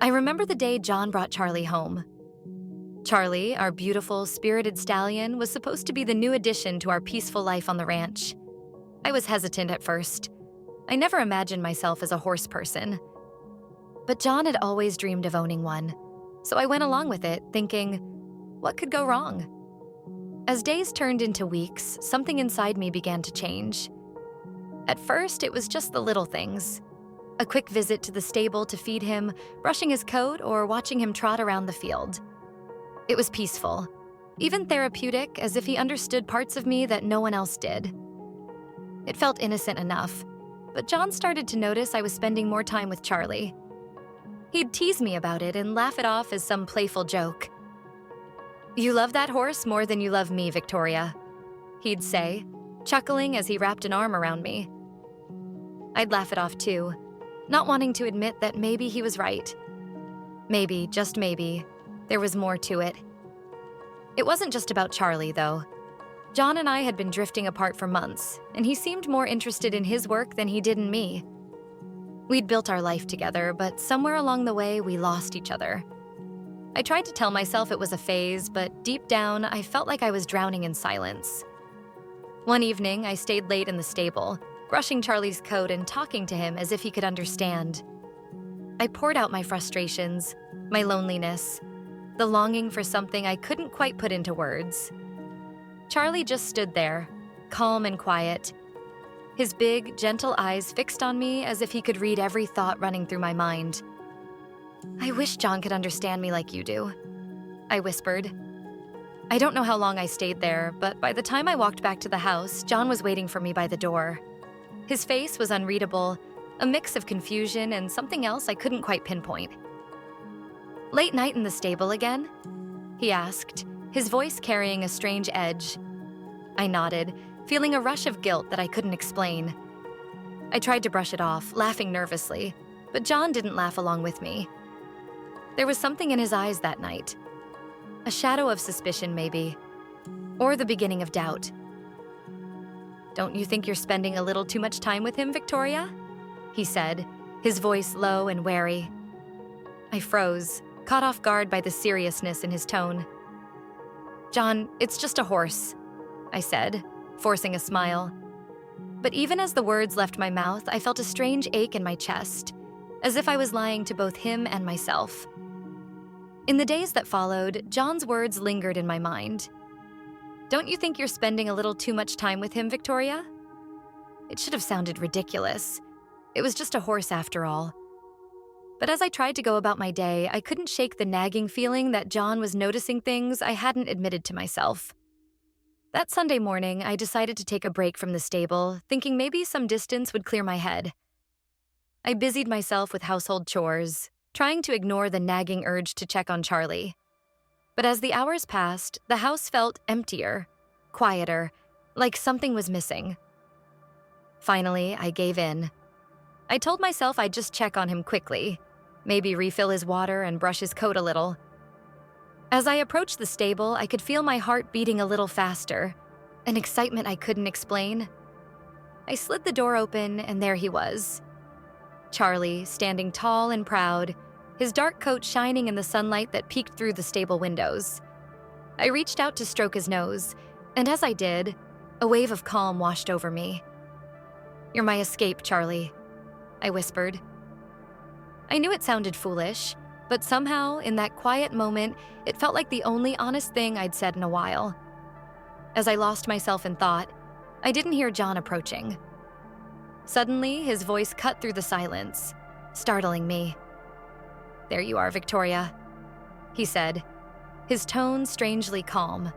I remember the day John brought Charlie home. Charlie, our beautiful, spirited stallion, was supposed to be the new addition to our peaceful life on the ranch. I was hesitant at first. I never imagined myself as a horse person. But John had always dreamed of owning one, so I went along with it, thinking, what could go wrong? As days turned into weeks, something inside me began to change. At first, it was just the little things. A quick visit to the stable to feed him, brushing his coat, or watching him trot around the field. It was peaceful, even therapeutic, as if he understood parts of me that no one else did. It felt innocent enough, but John started to notice I was spending more time with Charlie. He'd tease me about it and laugh it off as some playful joke. "You love that horse more than you love me, Victoria," he'd say, chuckling as he wrapped an arm around me. I'd laugh it off too, not wanting to admit that maybe he was right. Maybe, just maybe, there was more to it. It wasn't just about Charlie, though. John and I had been drifting apart for months, and he seemed more interested in his work than he did in me. We'd built our life together, but somewhere along the way, we lost each other. I tried to tell myself it was a phase, but deep down, I felt like I was drowning in silence. One evening, I stayed late in the stable, brushing Charlie's coat and talking to him as if he could understand. I poured out my frustrations, my loneliness, the longing for something I couldn't quite put into words. Charlie just stood there, calm and quiet, his big, gentle eyes fixed on me as if he could read every thought running through my mind. "I wish John could understand me like you do," I whispered. I don't know how long I stayed there, but by the time I walked back to the house, John was waiting for me by the door. His face was unreadable, a mix of confusion and something else I couldn't quite pinpoint. "Late night in the stable again?" he asked, his voice carrying a strange edge. I nodded, feeling a rush of guilt that I couldn't explain. I tried to brush it off, laughing nervously, but John didn't laugh along with me. There was something in his eyes that night. A shadow of suspicion, maybe, or the beginning of doubt. "Don't you think you're spending a little too much time with him, Victoria?" he said, his voice low and wary. I froze, caught off guard by the seriousness in his tone. "John, it's just a horse," I said, forcing a smile. But even as the words left my mouth, I felt a strange ache in my chest, as if I was lying to both him and myself. In the days that followed, John's words lingered in my mind. "Don't you think you're spending a little too much time with him, Victoria?" It should have sounded ridiculous. It was just a horse after all. But as I tried to go about my day, I couldn't shake the nagging feeling that John was noticing things I hadn't admitted to myself. That Sunday morning, I decided to take a break from the stable, thinking maybe some distance would clear my head. I busied myself with household chores, trying to ignore the nagging urge to check on Charlie. But as the hours passed, the house felt emptier, quieter, like something was missing. Finally, I gave in. I told myself I'd just check on him quickly, maybe refill his water and brush his coat a little. As I approached the stable, I could feel my heart beating a little faster, an excitement I couldn't explain. I slid the door open, and there he was. Charlie, standing tall and proud, his dark coat shining in the sunlight that peeked through the stable windows. I reached out to stroke his nose, and as I did, a wave of calm washed over me. "You're my escape, Charlie," I whispered. I knew it sounded foolish, but somehow, in that quiet moment, it felt like the only honest thing I'd said in a while. As I lost myself in thought, I didn't hear John approaching. Suddenly, his voice cut through the silence, startling me. "There you are, Victoria," he said, his tone strangely calm.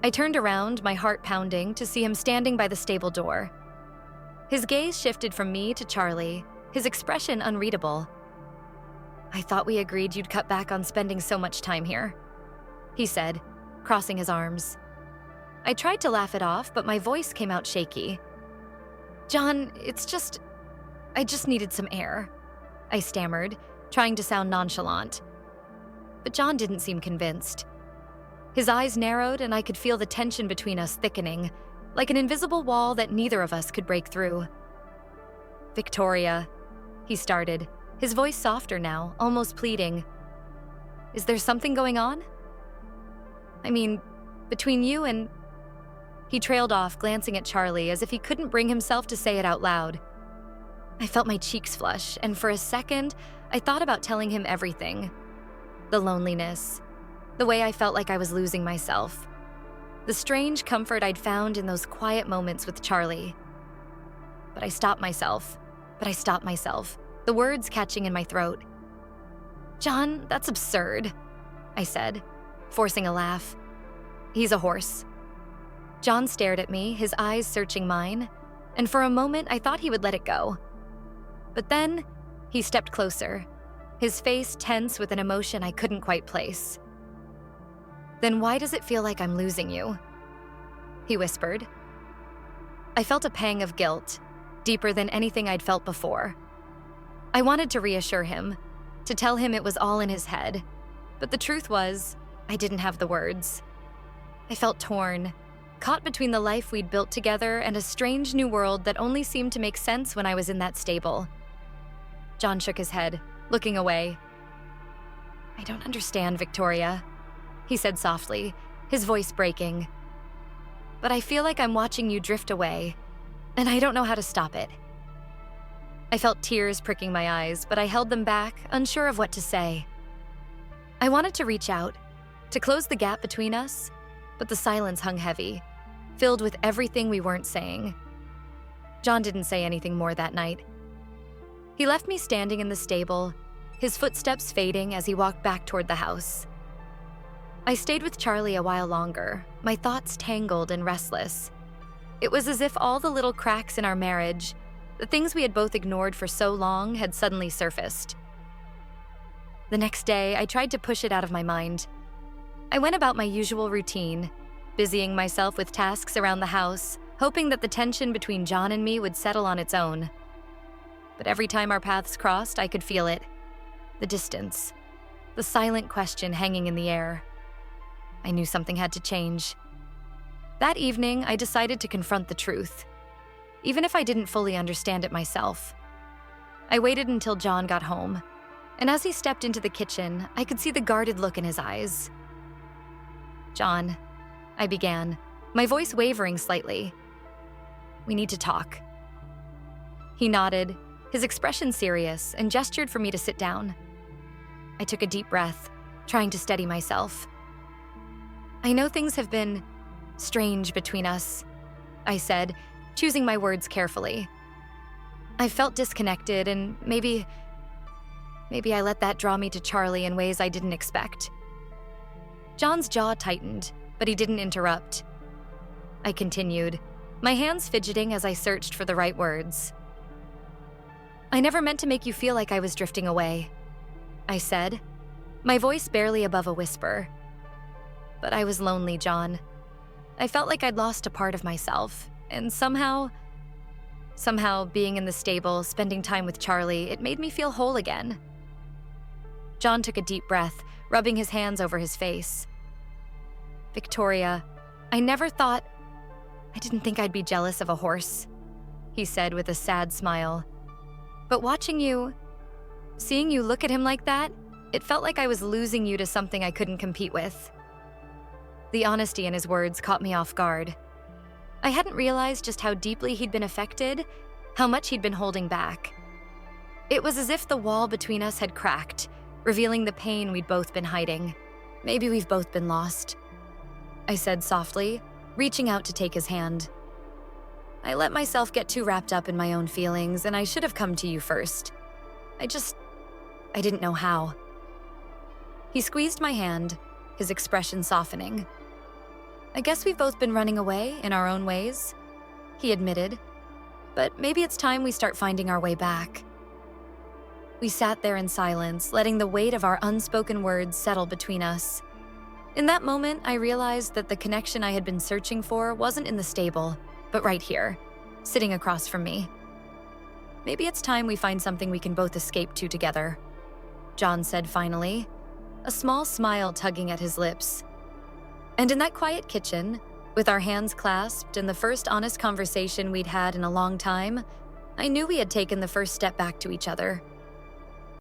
I turned around, my heart pounding, to see him standing by the stable door. His gaze shifted from me to Charlie, his expression unreadable. "I thought we agreed you'd cut back on spending so much time here," he said, crossing his arms. I tried to laugh it off, but my voice came out shaky. "John, I just needed some air," I stammered, trying to sound nonchalant. But John didn't seem convinced. His eyes narrowed, and I could feel the tension between us thickening, like an invisible wall that neither of us could break through. "Victoria," he started, his voice softer now, almost pleading. "Is there something going on? I mean, between you and—" He trailed off, glancing at Charlie as if he couldn't bring himself to say it out loud. I felt my cheeks flush, and for a second, I thought about telling him everything. The loneliness, the way I felt like I was losing myself, the strange comfort I'd found in those quiet moments with Charlie. But I stopped myself, the words catching in my throat. "John, that's absurd," I said, forcing a laugh. "He's a horse." John stared at me, his eyes searching mine, and for a moment I thought he would let it go. But then, he stepped closer, his face tense with an emotion I couldn't quite place. "Then why does it feel like I'm losing you?" he whispered. I felt a pang of guilt, deeper than anything I'd felt before. I wanted to reassure him, to tell him it was all in his head, but the truth was, I didn't have the words. I felt torn, caught between the life we'd built together and a strange new world that only seemed to make sense when I was in that stable. John shook his head, looking away. "I don't understand, Victoria," he said softly, his voice breaking. "But I feel like I'm watching you drift away, and I don't know how to stop it." I felt tears pricking my eyes, but I held them back, unsure of what to say. I wanted to reach out, to close the gap between us, but the silence hung heavy, filled with everything we weren't saying. John didn't say anything more that night. He left me standing in the stable, his footsteps fading as he walked back toward the house. I stayed with Charlie a while longer, my thoughts tangled and restless. It was as if all the little cracks in our marriage, the things we had both ignored for so long, had suddenly surfaced. The next day, I tried to push it out of my mind. I went about my usual routine, busying myself with tasks around the house, hoping that the tension between John and me would settle on its own. But every time our paths crossed, I could feel it. The distance. The silent question hanging in the air. I knew something had to change. That evening, I decided to confront the truth, even if I didn't fully understand it myself. I waited until John got home, and as he stepped into the kitchen, I could see the guarded look in his eyes. "John," I began, my voice wavering slightly. "We need to talk." He nodded, his expression serious, and gestured for me to sit down. I took a deep breath, trying to steady myself. "I know things have been strange between us," I said, choosing my words carefully. "I felt disconnected, and maybe I let that draw me to Charlie in ways I didn't expect." John's jaw tightened, but he didn't interrupt. I continued, my hands fidgeting as I searched for the right words. "I never meant to make you feel like I was drifting away," I said, my voice barely above a whisper. "But I was lonely, John. I felt like I'd lost a part of myself, and somehow being in the stable, spending time with Charlie, it made me feel whole again." John took a deep breath, rubbing his hands over his face. "Victoria, I didn't think I'd be jealous of a horse," he said with a sad smile. "But seeing you look at him like that, it felt like I was losing you to something I couldn't compete with." The honesty in his words caught me off guard. I hadn't realized just how deeply he'd been affected, how much he'd been holding back. It was as if the wall between us had cracked, revealing the pain we'd both been hiding. "Maybe we've both been lost," I said softly, reaching out to take his hand. "I let myself get too wrapped up in my own feelings, and I should have come to you first. I didn't know how." He squeezed my hand, his expression softening. "I guess we've both been running away in our own ways," he admitted. "But maybe it's time we start finding our way back." We sat there in silence, letting the weight of our unspoken words settle between us. In that moment, I realized that the connection I had been searching for wasn't in the stable, but right here, sitting across from me. "Maybe it's time we find something we can both escape to together," John said finally, a small smile tugging at his lips. And in that quiet kitchen, with our hands clasped and the first honest conversation we'd had in a long time, I knew we had taken the first step back to each other.